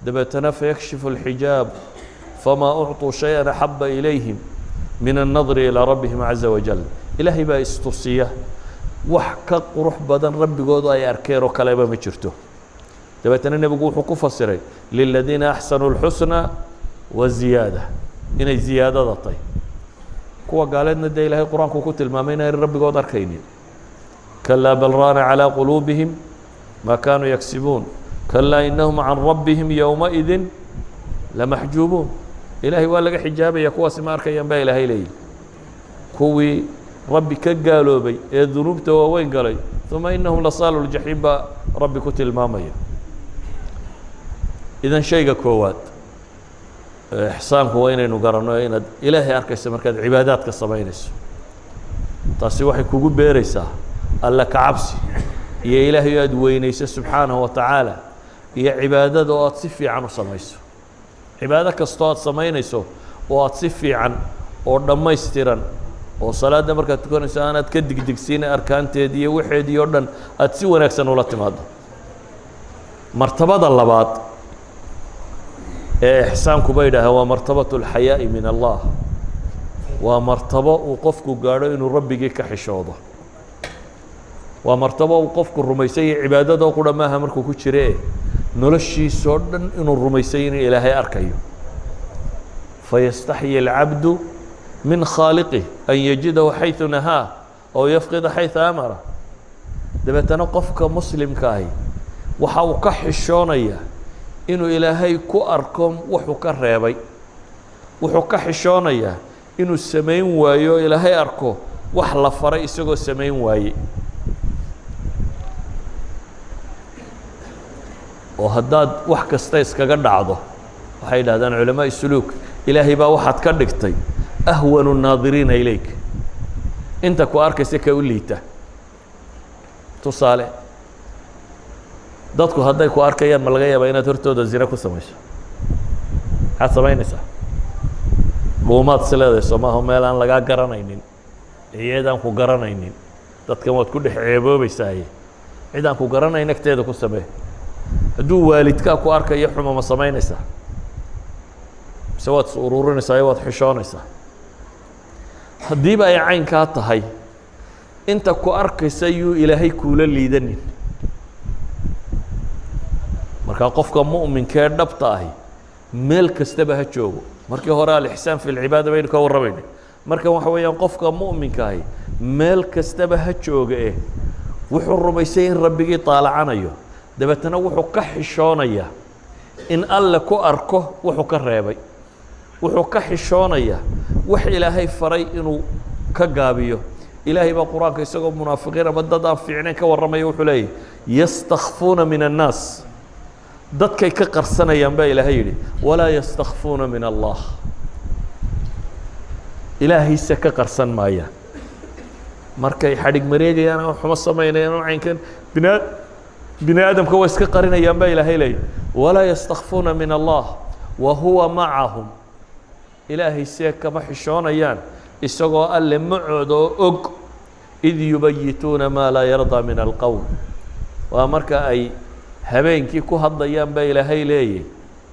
دبتنا فيكشف الحجاب فما أعطوا شيئا أحب إليهم من النظر إلى ربهم عز وجل إلهي با استوصية وحكا قروح بدن ربي قوضا أي أركيرو كلابا مجرته دبتنا نبقوا حكو فسري للذين أحسنوا الحسنى والزيادة إني زيادة ضطي كوا قالتنا دا إلهي القرآن كوكوت المامين ربي قوضا أركينين كلا بل ران على قلوبهم ما كانوا يكسبون كلا إنهم عن ربهم يومئذ لمحجوبون إلهي ولا حجابي يكوا سمار كيان با إلهي لي كوي ربي كقالوا بي الذنوب تووين قالي ثم إنهم لصالوا الجحيم با ربي كتل مامية إذن شيء كوات إحسان هو إنه نقرنه إن إلهي أركس مركز عبادات كالصباينس تاسي واحد كوكو بيريسا الله كعبسي يا إلهي أدوينيس سبحانه وتعالى يا عبادة وأتصفي عنه سميسو عبادة كستوات سمينيسو وأتصفي عن ودما يستيران وصلاة مركز تكون إنسان أتكدك دكسين أركان تيدي وحيد يوردن أتسي ونكسن ولا تماد مرتبة الله بعد إحسان كبيرة هو مرتبة الحياء من الله ومرتبة وقفك قالوا إنه ربي كحشوضه ومرتبة وقفك الرميسية عبادته وقل ما همركو كتشريه نلشي سودن إنه الرميسيين إلهي أركيو فيستحي العبد من خالقه أن يجده حيث نهاه أو يفقد حيث أمره دبتنا قفك مسلم كاهي وحاو كحشونية إنه إلهي كو أركم وحو كريبي وحو كحشونية إنه السمين وايو إلهي أركو وحلا فرأي سيقو السمين واي وهداد wax kasta iskaga dhacdo waxay yiraahdaan culimo suluk ilaahi baa waxaad ka dhigtay ahwanu an-naadiriin ilayk inta ku arkaysa ka u liita tusaale dadku hadday ku arkayaan ma laga yaabaa inaad hortooda zina ku samayso waxaad samaynaysaa dhuumaad sileeday soomaaha meel aan lagaa garanaynin iyadaan ku garanaynin dadkan waad ku dhex ceeboobaysaa cidaan ku garanayn agteeda ku samee hadduu waalidkaa ku arkaya xuma ma samaynaysaa mise waad is ururinaysaa iyo waad xishoonaysaa haddiiba ay caynkaa tahay inta ku arkaysa yuu ilaahay kuula liidanin markaa qofka mu'minkee dhabta ahi meel kastaba ha joogo markii hore alixsaan fi lcibaada baynu ka warramaynay markan waxa weeyaan qofka mu'minka ahi meel kastaba ha jooga wuxuu rumaysay in rabbigii taalacanayo dabeetana wuxuu ka xishoonayaa in alle ku arko wuxuu ka reebay wuxuu ka xishoonayaa wax ilaahay faray inuu ka gaabiyo ilaahay baa quraanka isagoo munaafiqiin ama dad aan fiicnayn ka warramaya wuxuu leeyahay yastakhfuuna min annaas dadkay ka qarsanayaan baa ilaahay yidhi walaa yastakhfuuna min allah ilaahayse ka qarsan maayaan markay xadhig mareegayaan ama xumo samaynayaan oo caynkan bini aadamka waa iska qarinayaan baa ilaahay leeyahay walaa yastakhfuuna min allah wa huwa macahum ilaahayse kama xishoonayaan isagoo alle macooda oo og id yubayituuna maa laa yardaa min alqowl waa marka ay habeenkii ku hadlayaan baa ilaahay leeyahay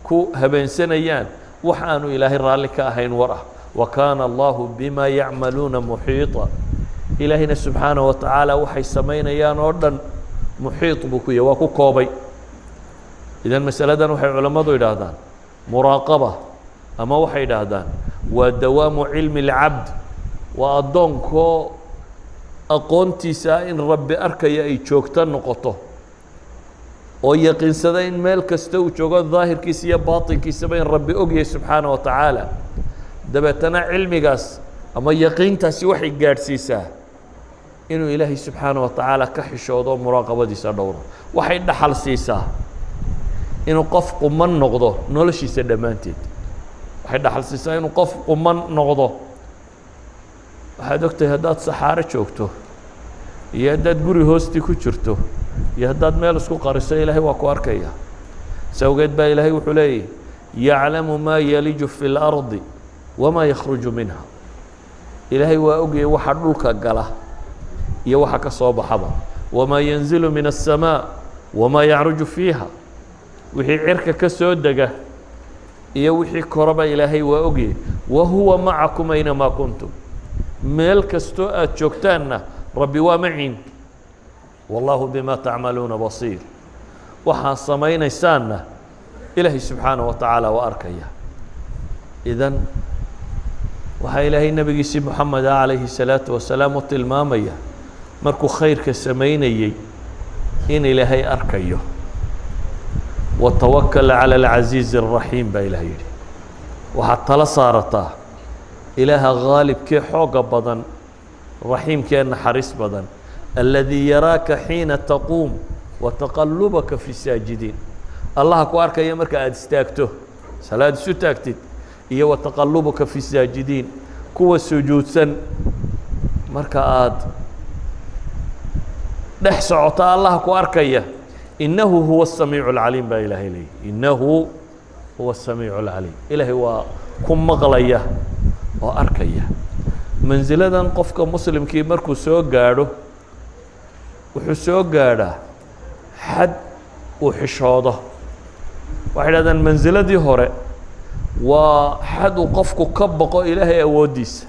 ku habeensanayaan wax aanu ilaahay raalli ka ahayn war ah wa kaana allahu bima yacmaluuna muxiita ilaahayna subxaanahu wa tacaala waxay samaynayaan oo dhan muxiit buu ku yahay waa ku koobay idan masaladan waxay culammadu yidhaahdaan muraaqaba ama waxay yidhaahdaan waa dawaamu cilmi alcabd waa addoonkoo aqoontiisa in rabbi arkaya ay joogto noqoto oo yaqiinsada in meel kasta uu joogo daahirkiisa iyo baatinkiisaba in rabbi ogyahay subxaanahu wa tacaala dabeetana cilmigaas ama yaqiintaasi waxay gaadhsiisaa inuu ilaahay subxaanahu wa tacaala ka xishoodo muraaqabadiisa dhowro waxay dhaxal siisaa inuu qof quman noqdo noloshiisa dhammaanteed waxay dhaxal siisaa inuu qof quman noqdo waxaad ogtahay haddaad saxaaro joogto iyo haddaad guri hoostii ku jirto iyo haddaad meel isku qariso ilaahay waa ku arkaya sawgeed baa ilaahay wuxuu leeyahy yaclamu maa yaliju fi اlardi wamaa yakhruju minha ilaahay waa ogyahay waxa dhulka gala iyo waxa ka soo baxaba wamaa yanzilu min الsamaa wamaa yacruju fiiha wixii cirka ka soo dega iyo wixii koraba ilaahay waa ogyahay wahuwa macakum aynamaa kuntum meel kastoo aad joogtaanna rabbi waa maciin wallahu bima tacmaluuna basiir waxaan samaynaysaanna ilaahay subxaanaه wa tacaala waa arkaya idan waxaa ilaahay nebigiisii moxamed ah calayhi الsalaaةu wasalaam u tilmaamaya markuu khayrka samaynayey in ilaahay arkayo watawakal calى اlcaziizi الraxiim baa ilaah yidhi waxaad tala saarataa ilaaha gaalibkee xooga badan raxiimkee naxariis badan aladii yaraaka xiina taquum wataqalubaka fi saajidiin allaha ku arkaya marka aada istaagto salaad isu taagtid iyo wataqalubaka fi saajidiin kuwa sujuudsan marka aada dhex socota allaha ku arkaya inahu huwa الsamiic اlcaliim baa ilaahay leeyay inahu huwa الsamiic اlcaliim ilaahay waa ku maqlaya oo arkaya mansiladan qofka muslimkii markuu soo gaadho wuxuu soo gaadhaa xad uu xishoodo waxay dhahdaan mansiladii hore waa xad uu qofku ka boqo ilaahay awooddiisa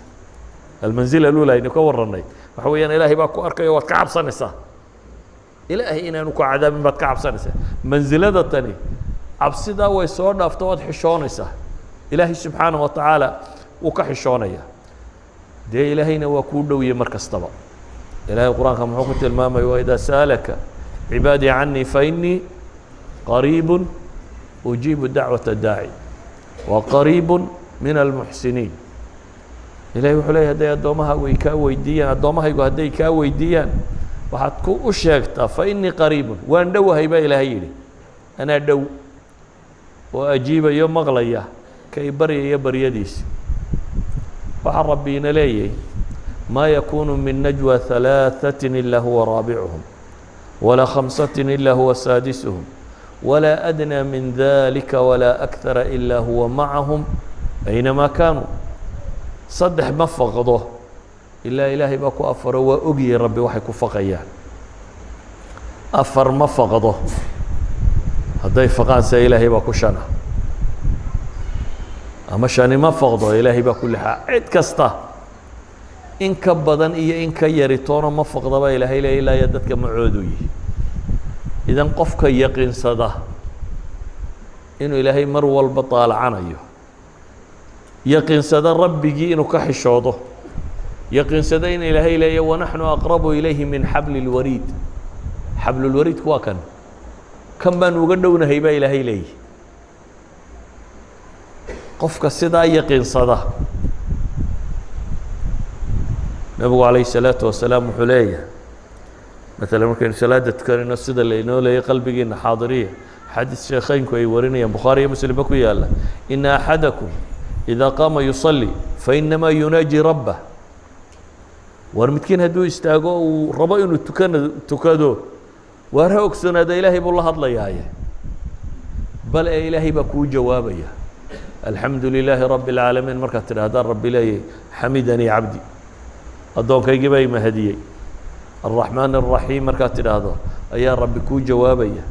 almansila alula aynu ka warranay waxa weeyaan ilaahay baa ku arkaya waad ka cabsanaysaa ilaahay inaanu ku cadaabin baad ka cabsanaysaa mansilada tani cabsidaa way soo dhaafto waad xishoonaysaa ilaahay subxaanaه wa tacaala wuu ka xishoonaya dee ilaahayna waa kuu dhowye mar kastaba ilahay qur-aanka muxuu ku tilmaamaya waidaa sa'alaka cibaadii canii fainii qariibu ujiibu dacwaةa daaci wa qariibu min almuxsiniin ilahay wuxuu leeyahy hadday addoommahaagu ay kaa weydiiyaan addoommahaygu hadday kaa weydiiyaan waxaad ku u sheegtaa fainii qariibun waan dhowahay baa ilaahay yidhi anaa dhow oo ajiibayo maqlaya kay baryaya baryadiisi waxaa rabbiina leeyahy ma yakunu min najwى ثalaaثaة ilaa huwa raabicuhum walaa khamsaة ilaa huwa saadisuhum walaa adnى min dalika walaa أkثara ilaa huwa macahum aynamaa kaanuu saddex ma faqdo ilaa ilaahay baa ku afaro waa ogyahay rabbi waxay ku faqayaan afar ma faqdo hadday faqaan se ilaahay baa ku shana ama shani ma faqdo ilaahay baa ku lixaa cid kasta in ka badan iyo in ka yari toona ma faqdaba ilaahay le ilaa iyo dadka macoodu yihi idan qofka yaqiinsada inuu ilaahay mar walba daalacanayo yaqiinsada rabbigii inuu ka xishoodo yaqiinsada in ilaahay leeya wanaxnu aqrabu ilayhi min xabli اlwariid xablulwariidku waa kan baan uga dhownahay baa ilaahay leeyahy qofka sidaa yaqiinsada nabigu calayh الsalaaةu wasalaam wuxuu leeyahay maala markaynu salaada tukanayno sida laynoo leeyay qalbigiina xaadiriya xadiis sheekheynku ay warinayaan bukhaari iyo muslimba ku yaala ina axadakum idaa qaama yusalli fainamaa yunaaji rabbah war midkiin hadduu istaago uu rabo inuu tukado waar ha ogsoonaada ilaahay buu la hadlayaaye bal ee ilaahay baa kuu jawaabaya alxamdu lilaahi rabbi اlcaalamiin markaad tidhahdaan rabbi leeyahy xamidanii cabdi addoonkaygii baa imahadiyey alraxmaan الraxiim markaad tidhaahdo ayaa rabbi kuu jawaabaya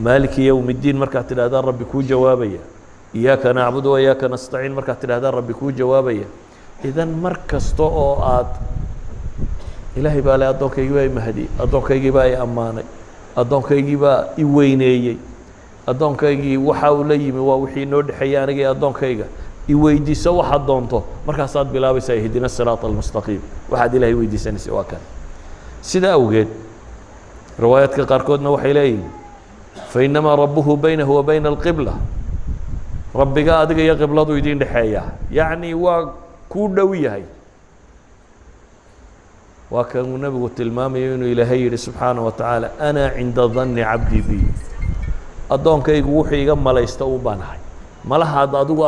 maaliki yowm اddiin markaad tidhahdaan rabbi kuu jawaabaya iyaaka nacbudu wa iyaaka nastaciin markaad tidhahdaan rabbi kuu jawaabaya idan mar kasta oo aad ilaahay baa le addoonkaygii baa imahadiyey addoonkaygii baa i ammaanay addoonkaygii baa i weyneeyey addoonkaygii waxa uu la yimi waa wixii inoo dhexeeyey aniga iyo addoonkayga i weydiiso waxaad doonto markaasaad bilaabaysaa ihdina siraaط almustaqiim waxaad ilaahay weydiisanaysa waa kan sidaa awgeed riwaayaadka qaarkoodna waxay leeyihin fainamaa rabuhu baynahu wa bayna alqibla rabbiga adiga iyo qibladu idin dhexeeya yacni waa kuu dhow yahay waa kanuu nebigu tilmaamayo inuu ilaahay yihi subxaanaه wa tacaala ana cinda danni cabdi bi addoonkaygu wuxuu iga malaysta u baanahay malahaad adigu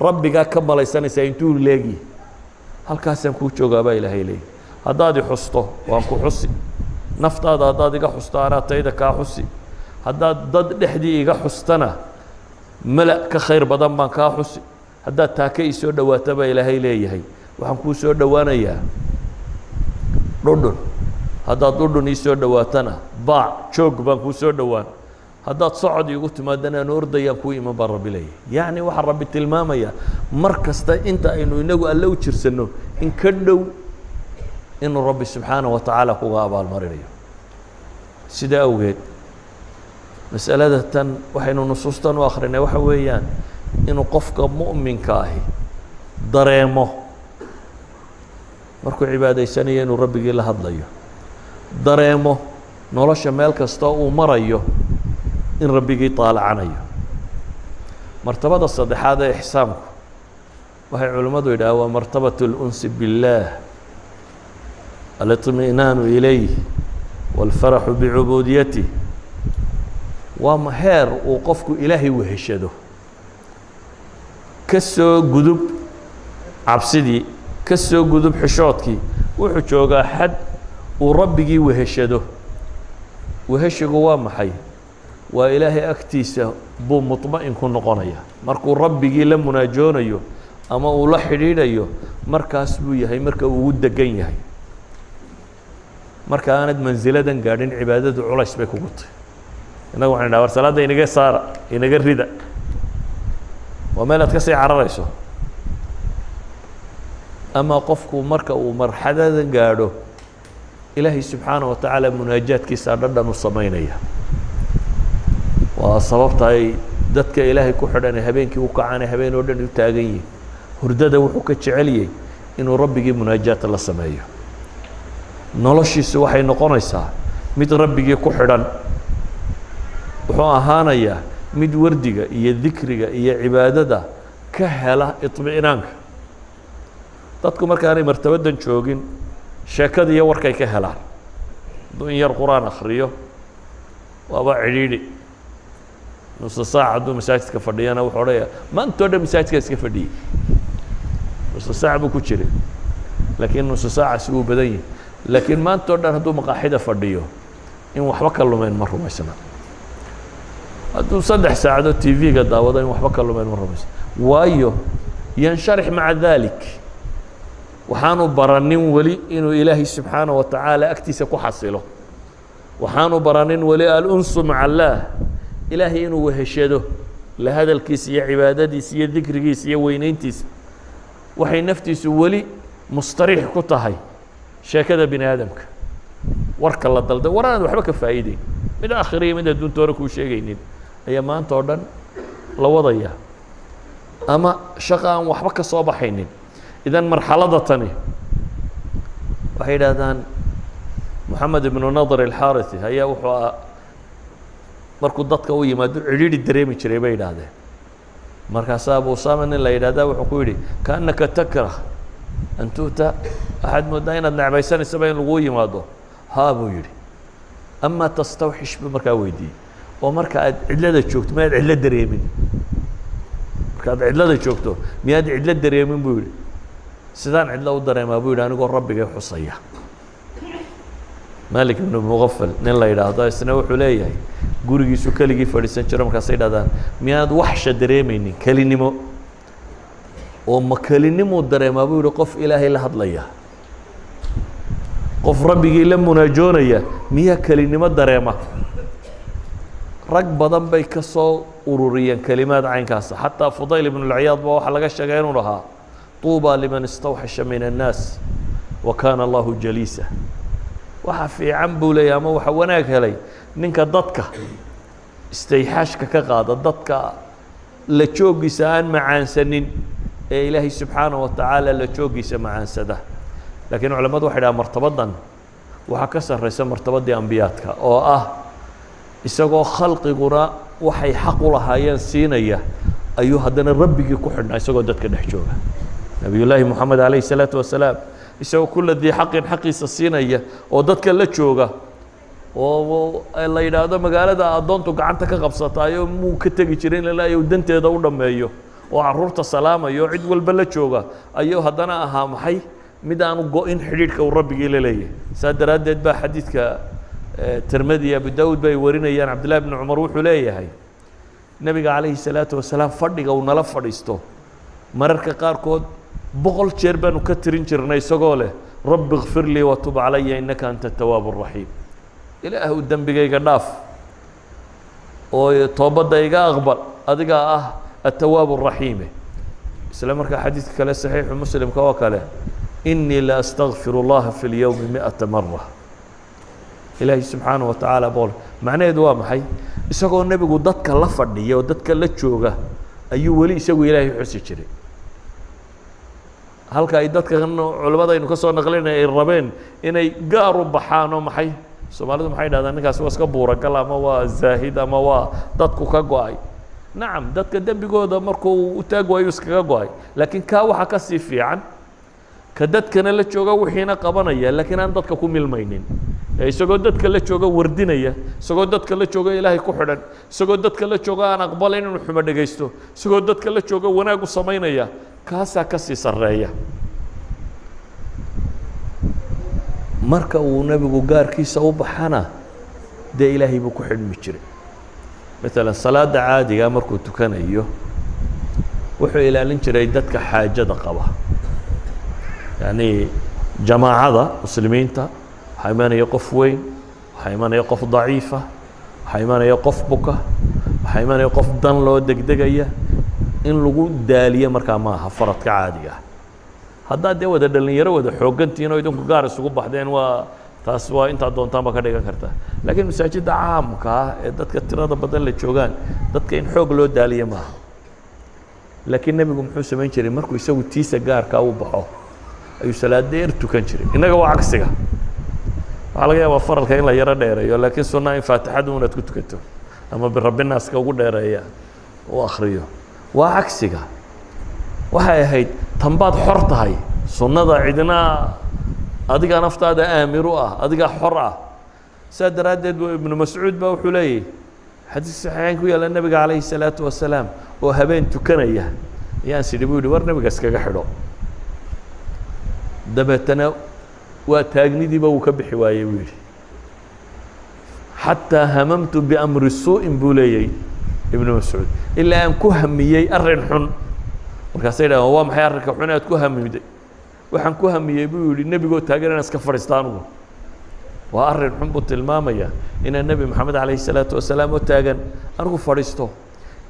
rabbigaa ka malaysanaysaa intuu leegi halkaasaan kuu joogaa baa ilaahay leeyahy haddaad i xusto waan ku xusi naftaada haddaad iga xusto anaa tayda kaa xusi haddaad dad dhexdii iga xustana mala ka khayr badan baan kaa xusi haddaad taaka ii soo dhowaato baa ilaahay leeyahay waxaan kuu soo dhowaanayaa dhudhun haddaad dhudhun ii soo dhowaatana baac joog baan kuu soo dhowaan haddaad socod iigu timaadana aan ordayaan kuu iman baa rabbi leeyahy yacni waxaa rabbi tilmaamaya mar kasta inta aynu inagu alle u jirsanno in ka dhow inuu rabbi subxaanaه wa tacaala kuga abaalmarinayo sidaa awgeed mas'alada tan waxaynu nusuustan u akrinay waxa weeyaan inuu qofka mu'minka ahi dareemo markuu cibaadaysanayo inuu rabbigii la hadlayo dareemo nolosha meel kasta uu marayo in rabbigii طaalacanayo martabada saddexaad ee ixsaanku waxay culimmadu yidhaha waa martabaة الأنس بالله الاطمئنان إليه والفرح بعبوديته waa heer uu qofku ilaahay weheshado ka soo gudub cabsidii ka soo gudub xishoodkii wuxuu joogaa xad uu rabbigii weheshado weheshigu waa maxay waa ilaahay agtiisa buu muطma'in ku noqonaya markuu rabbigii la munaajoonayo ama uu la xidhiidhayo markaas buu yahay marka uu ugu degan yahay marka aanad mansiladan gaadhin cibaadadu culays bay kugu tahay inagu waxaan dhaha war salaadda inaga saara inaga rida waa meel aad ka sii cararayso ama qofku marka uu marxaladan gaadho ilaahay subxaanaه wa tacaala munaajaadkiisa dhadhan u samaynaya waa sababta ay dadka ilaahay ku xidhan habeenkii u kacaan habeen oo dhan u taagan yihin hurdada wuxuu ka jecel yahay inuu rabbigii munaajaata la sameeyo noloshiisu waxay noqonaysaa mid rabbigii ku xidhan wuxuu ahaanayaa mid wardiga iyo dikriga iyo cibaadada ka hela iطmi'naanka dadku markaanay martabadan joogin sheekada iyo warkay ka helaan hadduu in yar qur-aan akhriyo waaba cidhiidhi nusa saac hadduu masaajidka fadhiyana wuxuu odhanayaa maantoo dhan masaajidka iska fadhiyey nusa saac buu ku jiray laakiin nusa saacaasi wuu badan yahay laakiin maantoo dhan hadduu maqaaxida fadhiyo in waxba ka lumeen ma rumaysna hadduu 3 saacadood tv-ga daawado in waxba ka lumeen ma rumaysna waayo yansharix maca dalik waxaanu baranin weli inuu ilaahay subxaanaه wa tacaala agtiisa ku xasilo waxaanu baranin weli alunsu maca allaah ilaahay inuu weheshado la hadalkiisa iyo cibaadadiisa iyo dikrigiisa iyo weynayntiisa waxay naftiisu weli mustariix ku tahay sheekada bini aadamka warka la dalda war aan waxba ka faa'iideyn mid aakhiriya mid adduunta hore kuu sheegaynin ayaa maanta oo dhan la wadaya ama shaqa aan waxba ka soo baxaynin idan marxalada tani waxay yidhaahdaan moxamed ibnu nadr alxaariثi ayaa wuxuu markuu dadka u yimaado cidhiidhi dareemi jiray bay yidhaahdeen markaasaa abu usama nin la yidhahdaa wuxuu ku yidhi kaannaka takrah an tu'ta waxaad mooddaa inaad necbaysanaysaba in laguu yimaado haa buu yidhi amaa tastawxish buu markaa weydiiyey oo marka aad cidlada joogto miyaad cidlo dareemin marka aad cidlada joogto miyaad cidlo dareemin buu yidhi sidaan cidlo u dareemaa buu yidhi anigoo rabbigay xusaya malik ibnu muqafal nin la yidhaahdo isna wuxuu leeyahay gurigiisu keligii fadhiisan jiro markaasay dhahdaan miyaad waxsha dareemaynin kelinimo oo ma kelinimuu dareemaa buu yihi qof ilaahay la hadlaya qof rabbigii la munaajoonaya miyaa kelinimo dareema rag badan bay ka soo ururiyeen kelimaad caynkaasa xataa fudayl ibnu lciyaad ba waxaa laga sheegay inuu dhahaa طuuba liman istawxasha min الnaas wa kaana allahu jaliisa waxa fiican buu leeyahy ama waxa wanaag helay ninka dadka istayxaashka ka qaada dadka la joogiisa aan macaansanin ee ilaahay subxaanaه wa tacaala la joogiisa macaansada laakiin culamadu waxay dhaha martabadan waxaa ka sarraysa martabadii ambiyaadka oo ah isagoo khalqiguna waxay xaq u lahaayeen siinaya ayuu haddana rabbigii ku xidhnaa isagoo dadka dhex jooga nabiy llaahi moxamed calayhi الsalaatu wasalaam isagoo kula dii xaqin xaqiisa siinaya oo dadka la jooga oo la yidhaahdo magaalada addoontu gacanta ka qabsataayo muu ka tegi jirin ilaa uu danteeda u dhammeeyo oo carruurta salaamayo cid walba la jooga ayuu haddana ahaa maxay mid aanu go-in xidhiidhka uu rabbigii la leeyahay saa daraaddeed baa xadiidka tirmidi abu daawud bay warinayaan cabdillahi bni cumar wuxuu leeyahay nebiga calayhi الsalaatu wasalaam fadhiga uu nala fadhiisto mararka qaarkood 100 jeer baanu ka tirin jirnay isagoo leh rabbi اkfir lii watub calaya inaka anta الtawaab الraxiim ilaahw dembigayga dhaaf oo toobadda iga aqbal adigaa ah التواب الرحيم إسلام مركا حديث كلا صحيح مسلم كوا كلا إني لا أستغفر الله في اليوم 100 مرة إلهي سبحانه وتعالى بقول معناه دوا محي isagoo nabigu dadka la fadhiyo dadka la jooga ayuu wali isagu Ilaahay xusi jiray halka ay dadka culimada aynu ka soo naqlinay ay rabeen inay gaar u baxaan oo maxay Soomaalidu maxay dhahdaan ninkaas waa iska buura gal ama waa zaahid ama waa dadku ka go'ay nacam dadka dambigooda markuu u taag waayo iskaga go'ay laakiin ka waxa ka sii fiican ka dadkana la jooga wixiina qabanaya laakiin aan dadka ku milmaynin isagoo dadka la jooga wardinaya isagoo dadka la jooga Ilaahay ku xidhan isagoo dadka la jooga aan aqbalayn inuu xumo dhageysto isagoo dadka la jooga wanaag u sameynaya kaasa ka sii sareeya marka uu nabigu gaarkiisa u baxana de Ilaahay buu ku xidhmi jiray مثلا صلاة عادية مركو تكنيو وحو إلى لنجري دتك حاجة قبا يعني جماعة مسلمين تا حيمان يقف وين حيمان يقف ضعيفة حيمان يقف بكا حيمان يقف دن لو دقدقية إن لغو دالية مركا ماها فرط كعادية هذا دي ودا دلن يرو ودا حوقنتينو يدون كغارس وقو بحدين taas waa inta doontaan ba ka dhigan kartaa laakiin masaajidda caamka ee dadka tirada badan la joogaan dadka in xoog loo daaliyo ma laakiin nabigu muxuu sameyn jiray markuu isagu tiisa gaarka u baxo ayuu salaad dheer tukan jiray inaga waa cagsiga waxa laga yaabaa faralka in la yara dheereeyo laakiin sunnah in faatixadu inaad ku tukato ama birabbinaas ka ugu dheereeya oo akhriyo waa cagsiga waxay ahayd tanbaad xor tahay sunnada cidina adiga naftaada aamiru ah adiga xor ah saadaradeed ibn mas'uud baa wuxuu leeyahay xadiis saxiixan ku yaala nabiga calayhi salaatu wasalaam oo habeen tukanaya ayaan sidii buu yidhi war nabiga iskaga xidho dabeetana waa taagnidiiba uu ka bixi waayey buu yidhi xataa hamamtu biamri suu'in buu leeyahay ibn mas'uud ilaa aan ku hamiyey arrin xun markaasay dhahaan waa maxay arrinka xun aad ku hamiyday waxaan ku hamiyey buu yidhi nebigoo taagan inaan iska fadhiista anugu waa arrin xun buu tilmaamaya inaan nebi maxamed calayhi salaatu wasalaam oo taagan anigu fadhiisto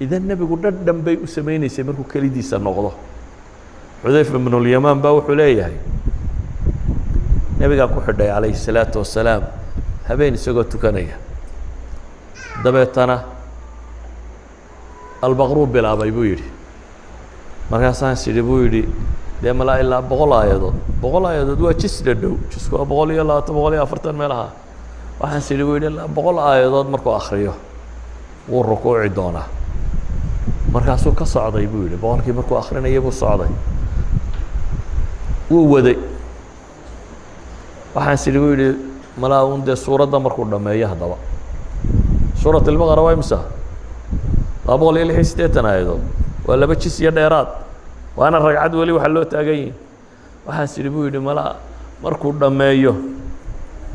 idan nebigu dhadhan bay u samaynaysay markuu kelidiisa noqdo xudayfa ibnulyamaan baa wuxuu leeyahay nebigaan ku xidhay calayhi salaatu wasalaam habeen isagoo tukanaya dabeetana albaqruu bilaabay buu yidhi markaasaan sidhi buu yidhi dee malaa ilaa 100 aayadood waa jis dhadhow jisku waa 120 140 meelaha waxaan sidhi buu yidhi ilaa 100 aayadood markuu akhriyo wuu rukuuci doonaa markaasuu ka socday buu yidhi boqolkii markuu akhrinayay buu socday wuu waday waxaan sidhi buu yidhi malaa uun dee suuradda markuu dhammeeyo haddaba suurat albaqara waa imisa 286 aayadood waa 2 jis iyo dheeraad waana ragcad wali waxa loo taagan yahay waxaan sidhi buu yidhi malaa markuu dhammeeyo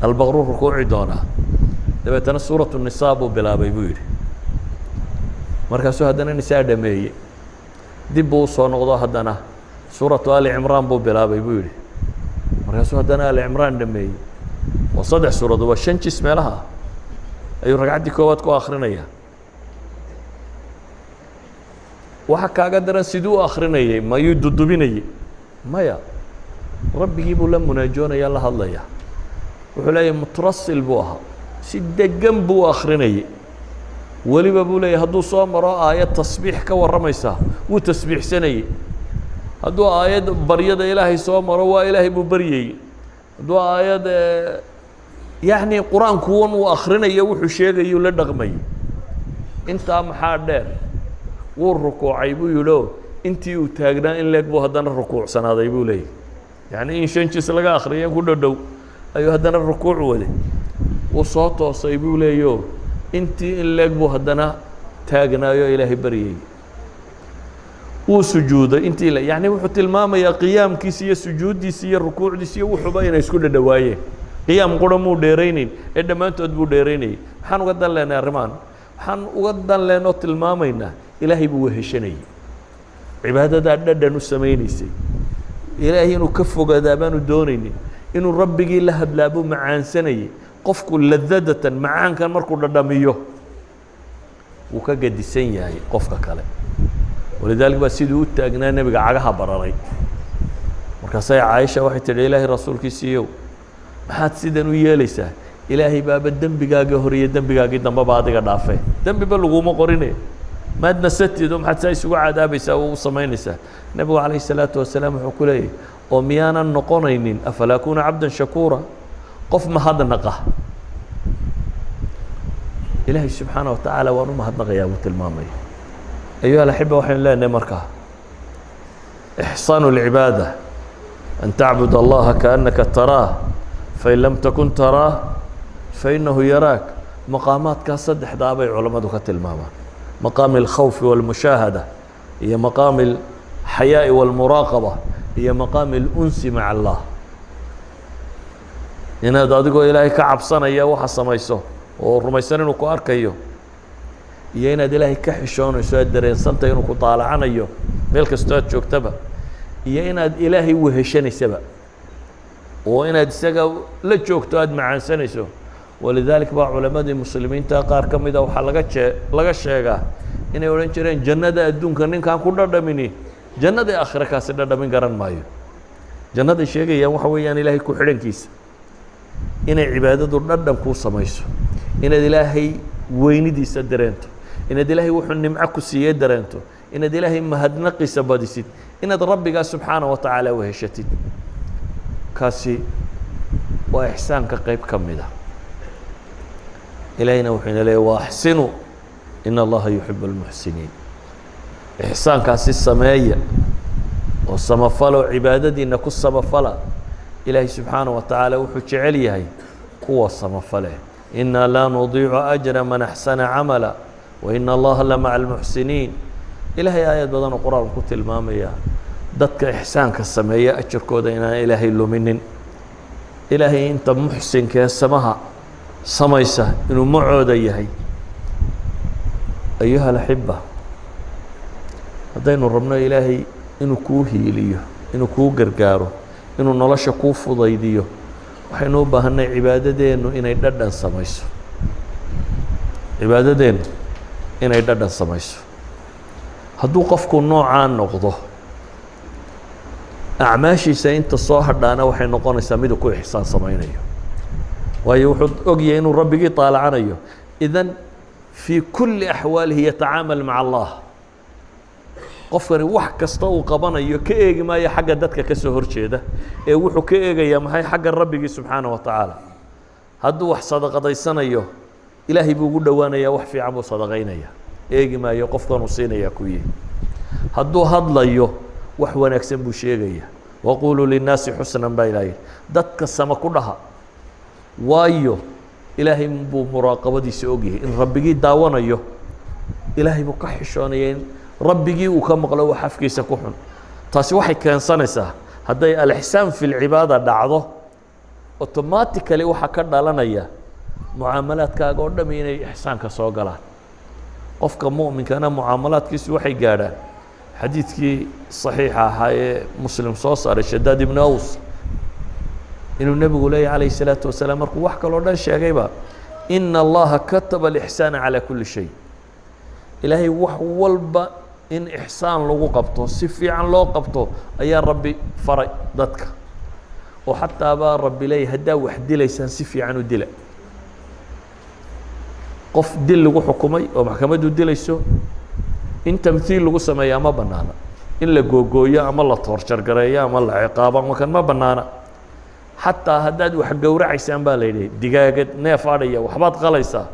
albaqru rukuuci doonaa dabeetana suuratu nisaa buu bilaabay buu yidhi markaasuu haddana nisaa dhameeyey dib buu usoo noqdo haddana suuratu ali cimraan buu bilaabay buu yidhi markaasuu haddana ali cimraan dhameeyey waa 3 suuradood waa 5 jis meelaha ayuu ragcaddii koowaad ku akrinaya waxa kaaga daran siduu akhrinayay mayuu dudubinayay maya rabbigii buu la munaajoonaya la hadlaya wuxuu leeyahay mutrasil buu ahaa si degan buu akhrinayay weliba buu leeyahay hadduu soo maro aayad tasbiix ka warramaysa wuu tasbiixsanayay hadduu aayad baryada ilaahay soo maro waa ilaahay buu baryayey hadduu aayad yacni qur-aankuwan uu akhrinayo wuxuu sheegayuu la dhaqmayay intaa maxaa dheer wuu rukuucay buu yidhi intii uu taagnaa in leeg buu haddana rukuucsanaaday buu leeyahy yacni in 5 jis laga akhriyay ku dhow ayuu haddana rukuuc waday wuu soo toosay buu leeyo intii in leeg buu haddana taagnaayo ilaahay baryay wuu sujuuday intii la yacni wuxuu tilmaamayaa qiyaamkiisa iyo sujuuddiisa iyo rukuucdiisa iyo wuxuuba inay isku dhadhawaayeen qiyaam qura muu dheeraynayn ee dhammaantood buu dheeraynayay maxaan uga dan leenay arrimaan waxaan uga dan leenoo tilmaamaynaa ilaahay buu weheshanayay cibaadadaa dhadhan u samaynaysay ilaahay inuu ka fogaadaa baanu doonaynin inuu rabbigii la hadlaa buu macaansanayay qofku ladadatan macaankan markuu dhadhamiyo وكجدسين يعني قفك كله ولذلك بس يدو تأجنا نبي عجها براري مركزي عائشة واحد ترى إلهي رسول كيسيو ما حد سيدنا وياليسه إلهي باب الدم بجاجه هري الدم بجاجه دم بعض قدافه دم ببلغوا ما قرينه ما دنست يدوم حتى يسوع عذاب يسوي صمينسه النبي عليه الصلاة والسلام حكولي وميانا نقونين أفلا أكون عبدا شكورا قف ما هذا النقه إلهي سبحانه وتعالى ونما هذا غيابة المامي أيها الأحبة وحين الله نمركها إحسان العبادة أن تعبد الله كأنك تراه فإن لم تكن تراه فإنه يراك مقامات كصدح دابع علماء دكت الماما مقام الخوف والمشاهدة هي مقام الحياء والمراقبة هي مقام الأنس مع الله إن هذا أدقوا إلهي كعب سنة يا وحص ميسو ورميسانين وكواركيو يينا إلهي كحشون وسواد درين سنتين وكطالعان أيو ملك استواد شو كتبه يينا إلهي وهشني سبب وإن تسجوا لا شوكتاد مع سنسو ولذلك بعض علماء المسلمين تقار كم إذا وحلقة شيء إن يقولون شرين جنة الدون كنين كان كل دميني جنة آخر كاسر دمين قرن مايو جنة الشيء يا محوي يعني إلهي كحرين كيس إن عبادة دردم كوسا مايسو إن إلهي وين دي سدرنتو إن إلهي وحن معكو سياد درنتو إن إلهي مهد نقص بادسيت إن ربك سبحانه وتعالى وهشتت كاسي وإحسان كقيب كمدا إلينا وحين إليه وأحسنوا إن الله يحب المحسنين إحسان كاسي السماية والسمفلة عبادتي إنك السمفلة إلهي سبحانه وتعالى وحج عليه قوة السمفلة إنا لا نضيع أجر من أحسن عملا وإن الله لمع المحسنين إلهي آيات بدن القرآن كتل مامية dadka إحسانka sameeya ajirkooda inaan ilaahay luminin ilaahay inta muxsinka ee samaha samaysa inuu macooda yahay ayuha alxibba haddaynu rabno ilaahay inuu kuu hiiliyo inuu kuu gargaaro inuu nolosha kuu fudaydiyo waxaynu u baahanay cibaadadeennu inay dhadhan samayso cibaadadeennu inay dhadhan samayso hadduu qofku noocaan noqdo أعماشيسا أنت صاحب أنا وحين نقول نسميه كل إحسان سمينيه ويوحد أجي إنه ربي طالع عنيه إذن في كل أحواله يتعامل مع الله قفر وح كستو قبنا يكيج ما يحق دتك كسهر شيء وحو كيج يا ما هي حق ربي سبحانه وتعالى هدو وح صدقة ضيسنا يه إلهي بيقول دوانا يا وح في عمو صدقين يا إيج ما يقف نصين يا كويه هدو هضلا يه وحوان أكسب بشيء وقولوا للناس حسنا بايلاي دتك السما كلها وايو إلهي بو مراقبة دي سوقيه إن ربي داوانا يو إلهي بكحشانيين ربي وكم قلوا حفكي سكوحن تاسي واحد كان سنسة هذا الإحسان في العبادة دعضه أوتوماتيكالي وحكرنا لنا إياه معاملات كاقول مين إحسان كسوقلات قفك مؤمن كان معاملات كيس وحي قادا حديثك صحيحة هاي مسلم صوصر الشداد بن أوس إنه النبي عليه الصلاة والسلام مركو وحكى له شيء إن الله كتب الإحسان على كل شيء إلهي وحولب إن إحسان لو قبطه سفي عن لو قبطه أيا ربي فرق ضدك وحتى أبا ربي لي هدا وحدي ليسان سفي عنه دلع قف دل لو حكومي ومحكمة دل يسو إن تمثيل لو سمايا ما بنانا إلا جوجويا أما الله تورشر قريا أما الله عقابا ما كان ما بنانا حتى هداد وحق ورعي سامبا ليدي دقاقة نافارية وحبات غليسة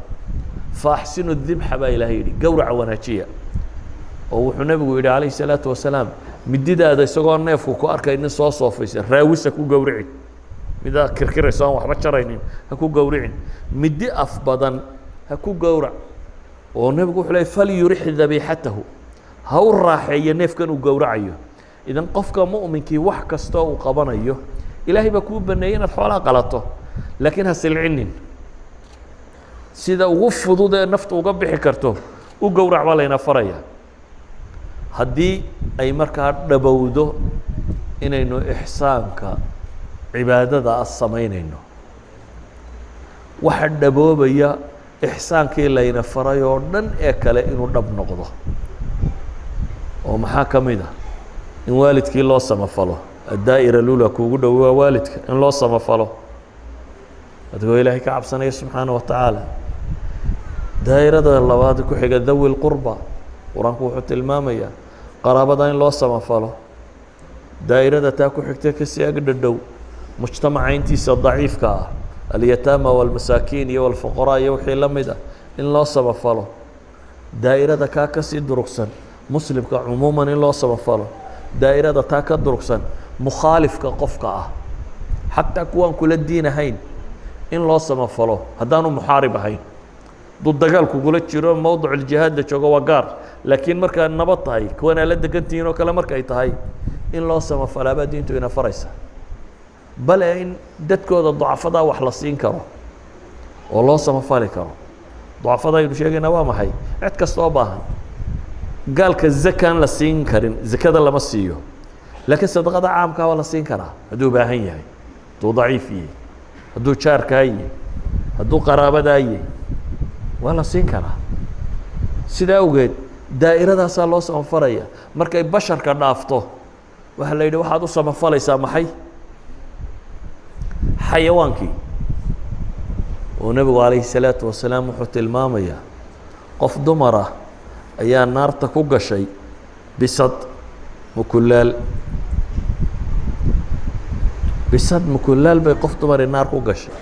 فاحسنوا الذبح بايلهيدي قورع وناتشية ووحو نبي عليه الصلاة والسلام مدد هذا يسوغون نافو كو أركا إن سوا صوفيسين راويس هكو قورعين مدا كركرة سوا وحبات شراينين هكو قورعين مدي أفبضا هكو قورع ونبي يقول فليرح ذبيحته هاو الراحية ناف كانوا قورعيه إذا قفك مؤمن كي وحك استوى قبنيه إلهي بكون بنيين الحوالة غلطه لكنها سلعنين سيدا وغفضوا ده النفط وقبح حكرته وقورع علينا فريا هدي أي مركة دبوده إنه إحسانك عبادة الصمين إنه واحد دبوبيا إحسaankii layna faray oo dhan ee kale inuu dhab noqdo oo maxaa ka mid ah in waalidkii loo samafalo الدائرة الأولى kuugu dhow waa waalidka in loo samafalo adigoo ilaahay ka cabsanaya subxaanaه wataعaalى daa'irada labaad ku xiga dawi الqurba qur-aanku wuxuu tilmaamayaa qaraabada in loo samafalo daa'irada taa ku xigta kasii agdhadhow mujtamaca intiisa daciifka ah alyataama والmasaakiin iyo والfuqaraa iyo wixii la mid ah in loo samafalo daa'irada kaa kasii durugsan muslimka cumuuman in loo samafalo daa'irada taa ka durugsan mukhaalifka qofka ah xataa kuwaan kula diin ahayn in loo samafalo haddaanu muxaarib ahayn hadduu dagaal kugula jiro mowdic الjihaad la joogo waa gaar laakiin markaa nabad tahay kuwanaa la degantihiin oo kale markay tahay in loo samafalaabaa diintu ina faraysa bale in dadkooda ducafadaa wax la siin karo oo loo samafali karo ducafada aynu sheegayna waa maxay cid kasta oo baahan gaalka zakaan la siin karin zakada lama siiyo laakiin sadaqada caamkaa waa la siin karaa hadduu baahan yahay hadduu daciif yahay hadduu jaarkaa yahay hadduu qaraabadaa yahay waa la siin karaa sidaa awgeed daa'iradaasaa loo samafalaya markay basharka dhaafto waxaa la yidhi waxaad u samafalaysaa maxay xayawaankii oo nebigu calayhi الsalaatu wasalaam wuxuu tilmaamayaa qof dumar ah ayaa naarta ku gashay bisad mukulaal bisad mukulaal bay qof dumari naar ku gashay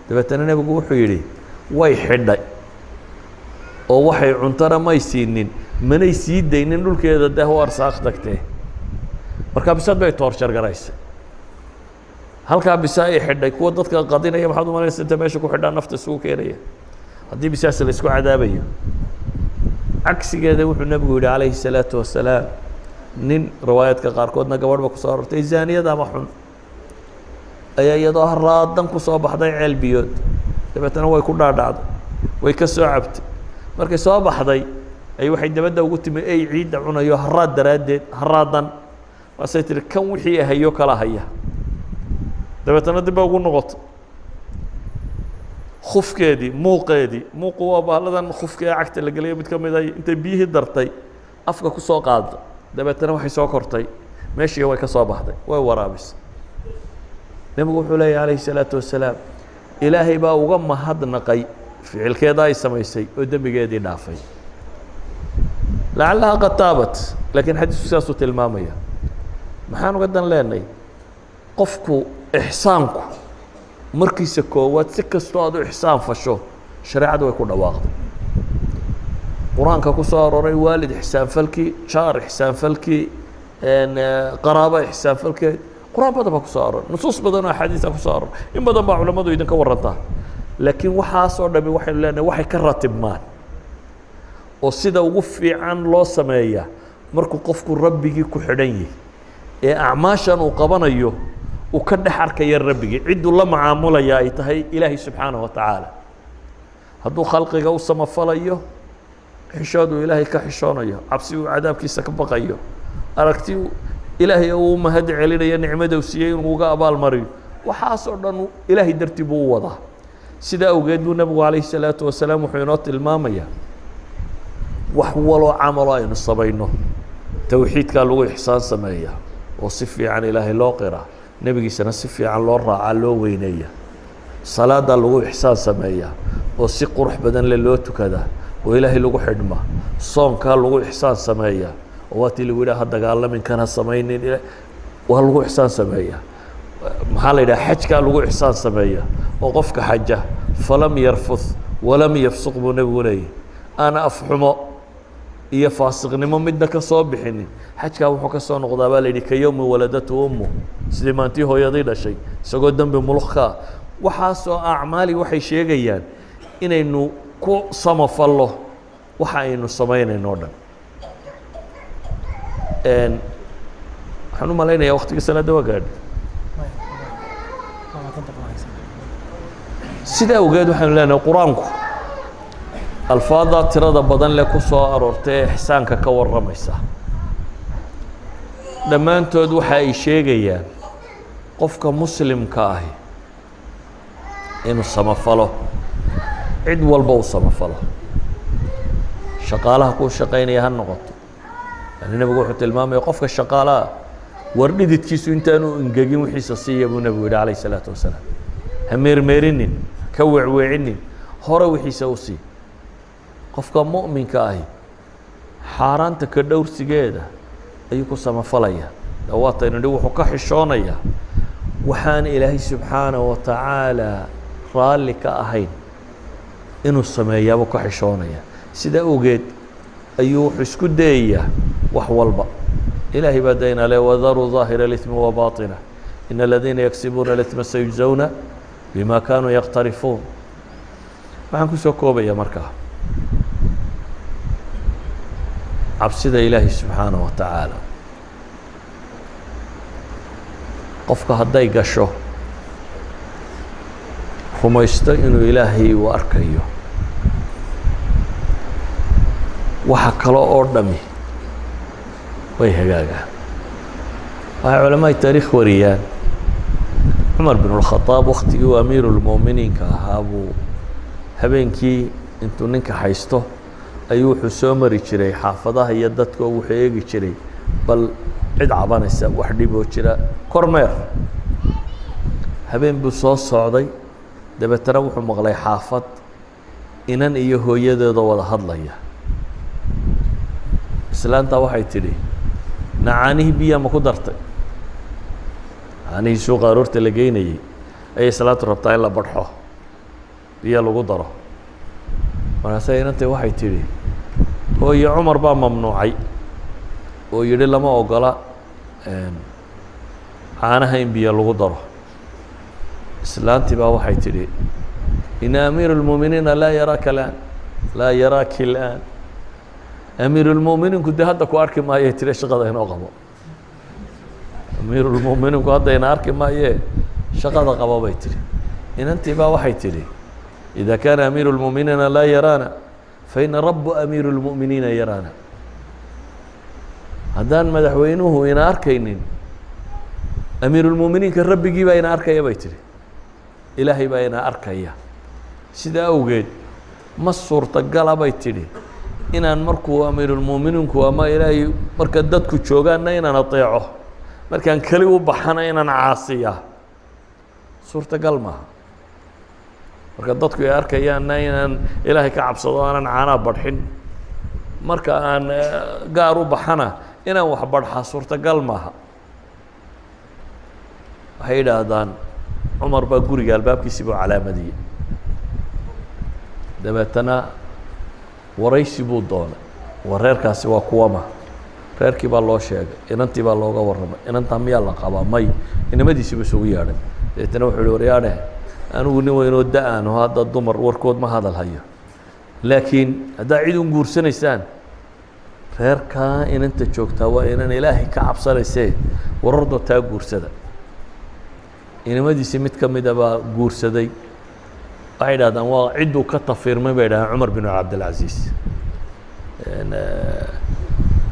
dabeetana nebigu wuxuu yidhi way xidhay oo waxay cuntana may siinin manay sii daynin dhulkeeda deh u arsaaq tagtee markaa bisad bay toorjar garaysay halkaa bisa ay xidhay kuwa dadka qadinaya maxaad u malaysa inta meesha ku xidhaa nafta isugu keenaya haddii bisaas la isku cadaabayo cagsigeeda wuxuu nebigu yidhi calayhi الsalaatu wasalaam nin riwaayaadka qaarkoodna gabadhba kusoo arortay zaaniyada ama xun ayaa iyadoo haraadan kusoo baxday ceel biyood dabeetana way ku dhaadhacday way ka soo cabtay markay soo baxday ay waxay dabadda ugu timi ey ciidda cunayo haraad daraaddeed haraadan waasay tihi kan wixii hayo kala haya dabeetana dib ba ugu noqoto khufkeedii muuqu waa bahladan khufka ee cagta la geliya mid ka mid ay intay biyihii dartay afka ku soo qaado dabeetana waxay soo kortay meeshii way ka soo baxday way waraabisay nebigu wuxuu leeyahy calayhi الsalaatu wasalaam ilaahay baa uga mahadnaqay ficilkeeda ay samaysay oo dembigeedii dhaafay lacallaha qad taabat laakiin xadiisku sidaasuu tilmaamaya maxaan uga dan leenahay qofku ixsaanku markiisa koowaad si kastoo aad u ixsaan fasho shareecadu way ku dhawaaqday qur-aanka ku soo arooray waalid ixsaanfalkii jaar ixsaanfalkii qaraabo ixsaanfalkeed qur-aan badan baa ku soo aroray nusuus badan oo axaadiisa ku soo aroray in badan baa culammadu idinka warantaa laakiin waxaasoo dhami waxaynu leenahay waxay ka ratibmaan oo sida ugu fiican loo sameeyaa markuu qofku rabbigii ku xidhan yahay ee acmaashan uu qabanayo uu ka dhex arkaya rabbigii cidduu la macaamulaya ay tahay ilaahay subxaanaه watacaala hadduu khalqiga u samafalayo xishooduu ilaahay ka xishoonayo cabsi uu cadaabkiisa ka baqayo aragti ilaahay uu mahad celinayo nicmada uu siiyey inuu uga abaalmariyo waxaasoo dhan ilaahay dartii buu u wadaa sidaa awgeed buu nebigu calayhi الsalaatu wasalaam wuxuu inoo tilmaamayaa wax waloo camalo aynu samayno towxiidkaa lagu ixsaan sameeya oo si fiican ilaahay loo qiraa nebigiisana si fiican loo raacaa loo weyneeya salaadaa lagu ixsaan sameeya oo si qurux badan le loo tukadaa oo ilaahay lagu xidhma soonkaa lagu ixsaan sameeya oo waatii lagu yidhaha dagaalamin kana samaynin waa lagu ixsaan sameeya maxaa la yidhaha xajkaa lagu ixsaan sameeya oo qofka xaja falam yarfuth walam yafsuq buu nebigu leeyahy aana afxumo iyo faasiqnimo midna ka soo bixinin xajkaa wuxuu ka soo noqdaa baa la yidhi ka yowmi waladatu ummu sidii maantii hooyadii dhashay isagoo dembi mulukkaa waxaasoo acmaali waxay sheegayaan inaynu ku samafallo waxa aynu samaynayno o dhan waxaan u malaynayaa waktigii salaadda waa gaadhi sidaa awgeed waxaynu leenahay qur-aanku alfaadaa tirada badan leh ku soo aroortay ee ixsaanka ka warramaysa dhammaantood waxa ay sheegayaan qofka muslimka ahi inuu samafalo cid walba u samafalo shaqaalaha kuu shaqaynaya ha noqoto yani nebigu wuxuu tilmaamaya qofka shaqaalaha war dhididkiisu intaanu ingegin wixiisa siiya buu nebigu yidhi calayh isalaatu wasalaam ha meermeerinin ka weecweecinin hore wixiisa u sii qofka mu'minka ahi xaaraanta ka dhowrsigeeda ayuu ku samafalaya dawaataynu nidhi wuxuu ka xishoonayaa waxaan ilaahay subxaanahu wa tacaala raalli ka ahayn inuu sameeyaabuu ka xishoonaya sidaa ogeed ayuu wuxuu isku dayayaa wax walba ilaahay baa dayna le wadaruu ظaahira اlإثmi وbaطinah in aladiina yaksibuuna اlإثma sayujزawna bima kanuu yaqtarifuun waxaan kusoo koobaya markaa cabsida ilaahay subxaanaه wa tacaala qofka hadday gasho rumaysto inuu ilaahay uu arkayo waxa kale oo dhami way hagaagaan waxay culamada taariikh wariyaan cumar bin اlkhadaab waktigii uu amiiru lmu'miniinka ahaa buu habeenkii intuu ninka haysto ayuu wuxuu soo mari jiray xaafadaha iyo dadka oo wuxuu eegi jiray bal cid cabanaysa wax dhiboo jira kormeer habeen buu soo socday dabeetana wuxuu maqlay xaafad inan iyo hooyadeeda wada hadlaya islaantaa waxay tidhi nacaanihii biyaa ma ku dartay nacaanihii suuqa aroorta la geynayey ayay islaantu rabtaa in la badxo biyo lagu daro markaase inantay waxay tidhi hooye cumar baa mamnuucay oo yidhi lama ogola caanaha in biyo lagu daro islaantii baa waxay tidhi ina amiiru اlmuuminiina laa yaraaka alaan laa yaraaki اlآan amiiru اlmuuminiinku dee hadda ku arki maayee tire shaqada inoo qabo amiiru اlmuuminiinku hadda ina arki maayee shaqada qabo bay tihi inantii baa waxay tidhi إida kaana amiiru اlmuuminiina laa yaraana faina rabu amiiru اlmu'miniina yaraana haddaan madaxweynuhu ina arkaynin amiiru اlmuuminiinka rabbigii baa ina arkaya bay tihi ilaahay baa ina arkaya sidaa awgeed ma suurtagala bay tidhi inaan markuu amiirulmu'miniinku ama ilaahay marka dadku joogaanna inaan ateeco markaan keli u baxana inaan caasiya suurtagal maaha marka dadku ay arkayaanna inaan ilaahay ka cabsado aanan caanaa badxin marka aan gaar u baxana inaan wax badxaa suurtagal maaha waxay yidhaahdaan cumar baa guriga albaabkiisii buu calaamadiyey dabeetana waraysi buu doonay wareerkaasi waa kuwama reerkii baa loo sheegay inantii baa looga warramay inantaa miyaa la qabaa may inamadiisiiba isugu yeedhay dabeetana wuxuu ihi waryaadhe anigu nin weynoo da-aan oo hadda dumar warkood ma hadal hayo laakiin haddaa cid un guursanaysaan reerkaa inanta joogtaa waa inan ilaahay ka cabsanaysee warardoo taa guursada inamadiisii mid ka mida baa guursaday waxay idhahdaan waa cidduu ka tafiirmay bay idhahdaan cumar bin cabdilcaziiz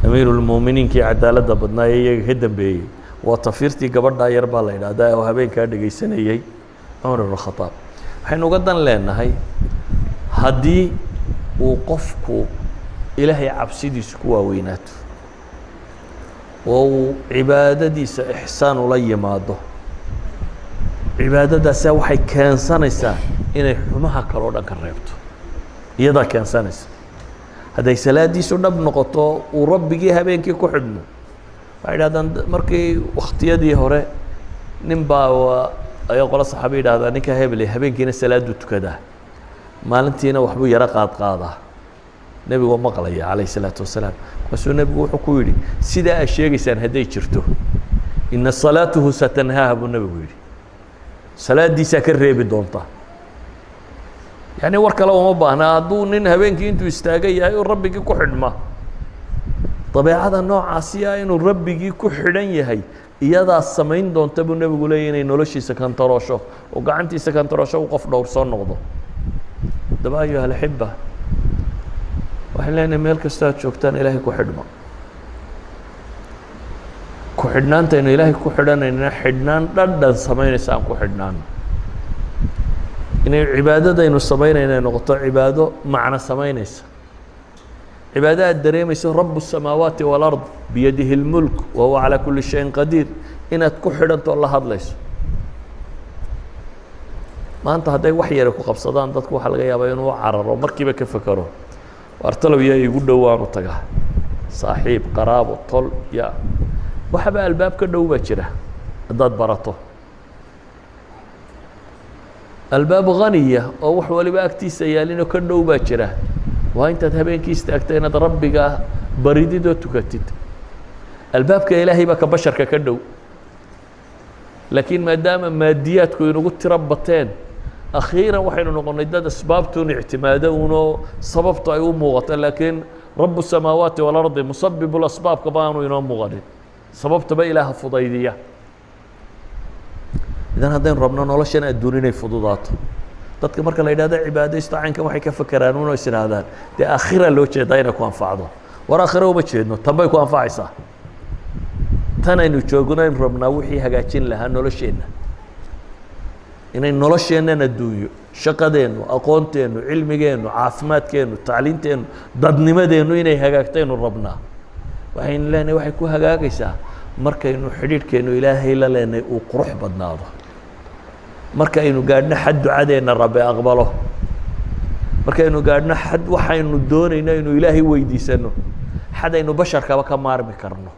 amiiru lmu'miniinkii cadaaladda badnaa ee iyaga ka dambeeyey waa tafiirtii gabadhaa yar baa la idhahdaa oo habeenkaa dhegaysanayey cumar bin khadaab waxaynu uga dan leenahay haddii uu qofku ilaahay cabsidiisu ku waaweynaato oo uu cibaadadiisa ixsaan ula yimaado cibaadadaasa waxay keensanaysaa inay xumaha kale o dhan ka reebto iyadaa keensanaysa hadday salaadiisu dhab noqoto uu rabbigii habeenkii ku xidhmo waxay idhahdaan markii waktiyadii hore nin baa ayaa qola saxaaba yidhahdaa ninka hebel habeenkiina salaaduu tukadaa maalintiina waxbuu yaro qaadqaadaa nebigu maqlaya calayh isalaatu wasalaam markaasuu nebigu wuxuu ku yidhi sidaa aad sheegaysaan hadday jirto ina salaatuhu satanhaaha buu nebigu yidhi salaadiisaa ka reebi doonta yani war kale uma baahna hadduu nin habeenkii intuu istaagan yahay oo rabbigii ku xidhma dabeecada noocaasiya inuu rabbigii ku xidhan yahay iyadaa samayn doonta buu nebigu leeyahy inay noloshiisa kantaroosho oo gacantiisa kantaroosho uu qof dhowr soo noqdo daba ayuha alaxiba waxaan leenahay meel kastoo aad joogtaan ilaahay ku xidhma ku xidhnaantaynu ilaahay ku xidhanayna xidhnaan dhadhan samaynaysa aan ku xidhnaano إن عبادة إنه سمينا إنه نقطة عبادة معنى سمينا عبادة الدريمة رب السماوات والأرض بيده الملك وهو على كل شيء قدير إن تكحر أنت الله هذا ليس ما أنت هذا وحي لك وقبصدان ضدك وحلقة يا بينو عرر ومركبة كيف فكروا وارتلوا يا يقول دوان وتجاه صاحب قراب وطل يا وحبا الباب كده وبشره ضد برطه الباب غنية أو حوالي بأكتي سيالين كده وبشره وأنت تهبين كيست أكتين ربك بريدي دو تكتت الباب كإلهي بك بشر ككدو لكن ما دام مادياتكم ينقول تربطين أخيرا وحين نقول نداد أسبابتون اعتمادون سببت أيوم مغطى لكن رب السماوات والأرض مسبب الأسباب كبانو ينوم مغطى سببت بإله فضيدية إذن هذين ربنا نولشنا الدونين الفضوضات dadka marka la yiraahdo cibaadaysta caynka waxay ka fakaraan oo isiraadaan de aakhira loo jeedayna ku anfacdo war aakhira uma jeedno tanbay ku anfacaysaa tan aynu joogno in rabnaa wixii hagaajin lahaa nolosheena inay nolosheena adduunyo shaqadeenu aqoonteenu cilmigeenu caafimaadkeenu tacliinteenu dadnimadeenu inay hagaagtaynu rabnaa waxaynu leenahay waxay ku hagaagaysaa markaynu xidhiidhkeenu ilaahay la leenahay uu qurux badnaado markaynu gaadhno xad ducadeena rabbi aqbalo markaynu gaadhno xad waxaynu doonayno inuu ilaahay weydiisano xad aynu basharkaba ka maarmi karno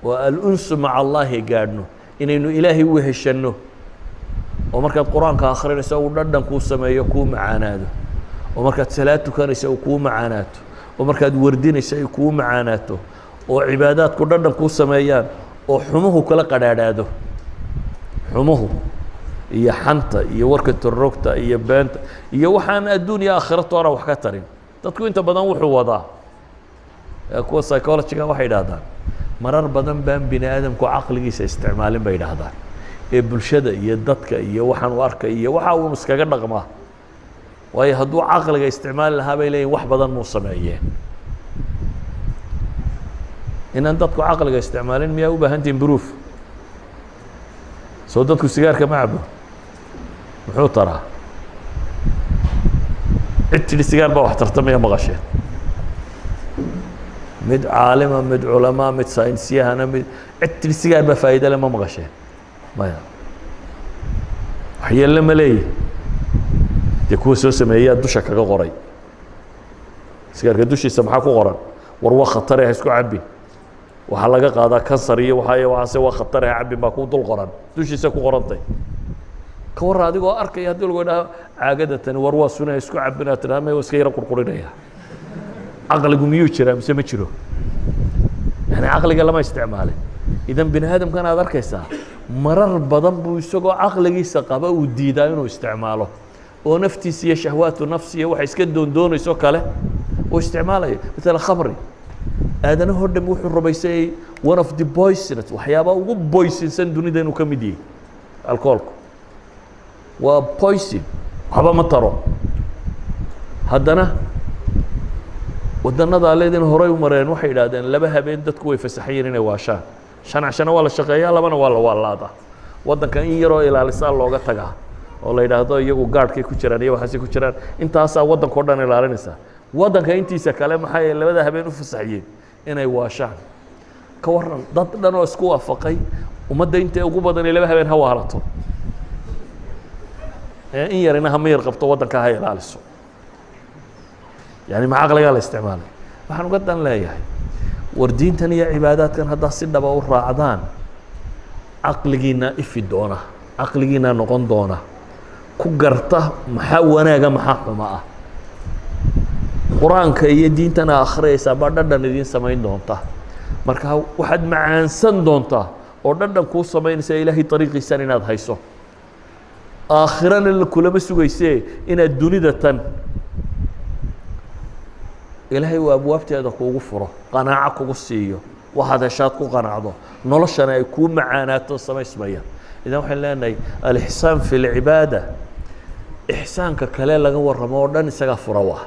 waa al-unsu maca allahi gaadhno inaynu ilaahay u heshanno oo markaad qur-aanka akhrinaysa uu dhadhan kuu sameeyo kuu macaanaado oo markaad salaad tukanaysa uu kuu macaanaato oo markaad wardinaysa ay kuu macaanaato oo cibaadaadku dhadhan kuu sameeyaan oo xumuhu kala qadhaadhaado xumuhu iyo xanta iyo warka turrogta iyo beenta iyo waxaan adduunya aakhira toona wax ka tarin dadku inta badan wuxuu wadaa kuwa psychology-ga waxay yidhaahdaan marar badan baan bini aadamku caqligiisa isticmaalin bay yidhaahdaan ee bulshada iyo dadka iyo waxaan u arkay iyo waxa uu iskaga dhaqmaa waayo hadduu caqliga isticmaali lahaa bay leeyihin wax badan muu sameeyeen inaan dadku caqliga isticmaalin miyaa u baahantihin proof soo dadku sigaarka ma cabo muxuu taraa cid tidhi sigaar baa wax tartamaya maqasheen mid caalima mid culamaa mid saynisyahana mid cid tidhi sigaar baa faa'iida le ma maqasheen maya waxyeelle ma leeyihi dee kuwa soo sameeyaa dusha kaga qoray sigaarka dushiisa maxaa ku qoran war waa khatare ha isku cabin waxaa laga qaadaa kansar iyo waxaase waa khatare ha cabin baa ku dul qoran dushiisa ku qorantay ka warra adigoo arkaya haddii lagu idhaho caagada tani war waa suna isku cabin aad tidhaha may iska yara qurqurinaya caqligu miyuu jiraa mise ma jiro yani caqliga lama isticmaalin idan bini aadamkan aad arkaysaa marar badan buu isagoo caqligiisa qaba uu diidaa inuu isticmaalo oo naftiisa iyo shahwaatu nafsi iyo waxa iska doondoonayso kale uu isticmaalayo مثلا khamri aadanaho dhan wuxuu rumaysay one of the poisons waxyaabaha ugu poisonsan dunida inuu ka mid yahay alcoholku waa poison waxba ma taro haddana wadannada aleedin horey u mareen waxay yidhaahdeen laba habeen dadku way fasaxayeen inay waashaan shan cashana waa la shaqeeyaa labana waa la waalaadaa waddanka in yaroo ilaalisaa looga tagaa oo la yidhaahdo iyagu gaadhkay ku jiraan iyo waxaasay ku jiraan intaasaa waddanka o dhan ilaalinaysaa waddanka intiisa kale maxay labada habeen u fasaxiyeen inay waashaan ka warran dad dhan oo isku waafaqay ummadda intay ugu badan ee laba habeen ha waalato in yarina ha miyar qabto waddanka ha ilaaliso yani ma caqligaa la isticmaalay waxaan uga dan leeyahay war diintan iyo cibaadaadkan haddaa si dhaba u raacdaan caqligiina ifi doona caqligiina noqon doona ku garta maxaa wanaaga maxaa xuma ah qur-aanka iyo diintana akhriyaysaa baa dhadhan idiin samayn doonta marka waxaad macaansan doontaa oo dhadhan kuu samaynaysa ilaahay ariiqiisan inaad hayso aakhirana kulama sugaysee inaad dunida tan ilaahay uu abwaabteeda kuugu furo qanaaco kugu siiyo waxaad heshaad ku qanacdo noloshana ay kuu macaanaato samaysmaya idan waxaan leenahay alixsaan fi lcibaada ixsaanka kale laga warramo oo dhan isagaa fura u ah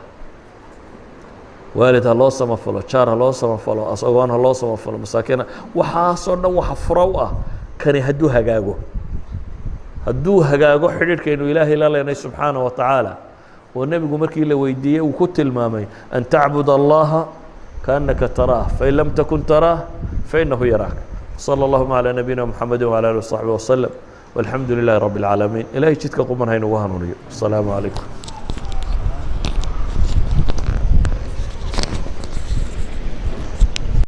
waalid ha loo samafalo jaar ha loo samafalo asagoon ha loo samafalo masaakiina waxaasoo dhan waxa fura u ah kani hadduu hagaago hadduu hagaago xidhiidhkaynu ilaahay la leenay subxaanaه wa tacaala oo nebigu markii la weydiiyey uu ku tilmaamay an tacbud allaha kaannaka taraah fain lam takun taraah fainahu yaraak salى اllahuma calى nabiyina mxamedi wعalى alih وصaxbi وsلم والحمد لله رب العالمين إلهي جدك قمنا هين وهنوني السلام عليكم